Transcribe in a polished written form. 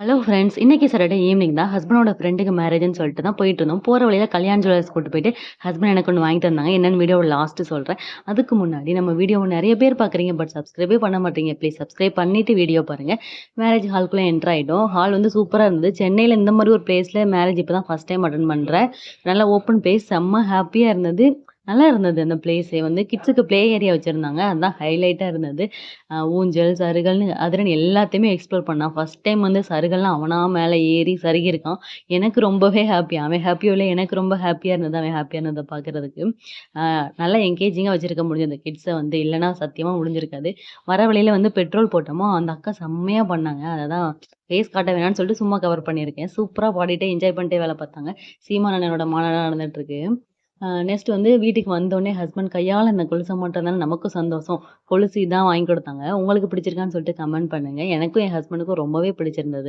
Hello friends. இன்னைக்கு Saturday evening தான் ஹஸ்பண்டோட ஃப்ரெண்டுக்கு மேரேஜ்ன்னு சொல்லிட்டு தான் போயிட்டுருந்தோம். போற வழியில கல்யாண் ஜுவல்லர்ஸ் கூட்டு போயிட்டு ஹஸ்பண்ட் எனக்கு ஒண்ணு வாங்கி தந்தாங்க. என்னன்னு வீடியோவோட லாஸ்ட்டு சொல்றேன். அதுக்கு முன்னாடி நம்ம வீடியோவ நெறைய பேர் பார்க்குறீங்க. பட் சப்ஸ்கிரைபே பண்ண மாட்றீங்க. ப்ளீஸ் சப்ஸ்கிரைப் பண்ணிட்டு வீடியோ பாருங்க. மேரேஜ் ஹால்க்குள்ள என்டர் ஆயிட்டோம். ஹால் வந்து சூப்பரா இருந்தது. சென்னையில இந்த மாரி ஒரு பிளேஸ்ல மேரேஜ் இப்ப தான் ஃபர்ஸ்ட் டைம் அட்டெண்ட் பண்றேன். நல்லா ஓப்பன் பிளேஸ் செம்ம ஹேப்பியா இருந்தது. நல்லா இருந்தது அந்த பிளேஸே வந்து கிட்ஸுக்கு ப்ளே ஏரியா வச்சிருந்தாங்க. அதான் ஹைலைட்டா இருந்தது. ஊஞ்சல், சருகல்னு அதிரன்னு எல்லாத்தையுமே எக்ஸ்ப்ளோர் பண்ணான். ஃபர்ஸ்ட் டைம் வந்து சருகல்லாம் அவனா மேல ஏறி சருகியிருக்கான். எனக்கு ரொம்பவே ஹேப்பி. அவன் ஹேப்பியோ இல்லையோ எனக்கு ரொம்ப ஹேப்பியா இருந்தது. அவன் ஹேப்பியா இருந்தத பார்க்கறதுக்கு. அ நல்லா என்கேஜிங்கா வச்சிருக்க முடிஞ்சது அந்த கிட்ஸ வந்து. இல்லன்னா சத்தியமா முடிஞ்சிருக்காது. வர வழியில வந்து பெட்ரோல் போட்டோமா, அந்த அக்கா செம்மையா பண்ணாங்க. அததான் ஃபேஸ் காட்ட வேணாம்னு சொல்லிட்டு சும்மா கவர் பண்ணியிருக்கேன். சூப்பரா பாடிட்டே என்ஜாய் பண்ணிட்டே வேல பார்த்தாங்க. சீமான் அண்ணனோட மாநாடு நடந்துட்டுருக்கு. நெக்ஸ்ட் வந்து வீட்டுக்கு வந்தோனே ஹஸ்பண்ட் கையால இந்த கொலுச மாட்டும் தானே நமக்கும் சந்தோஷம். கொலுசு இதான் வாங்கி குடுத்தாங்க. உங்களுக்கு பிடிச்சிருக்கான்னு சொல்லிட்டு கமெண்ட் பண்ணுங்க. எனக்கும் என் ஹஸ்பண்டுக்கும் ரொம்பவே பிடிச்சிருந்தது.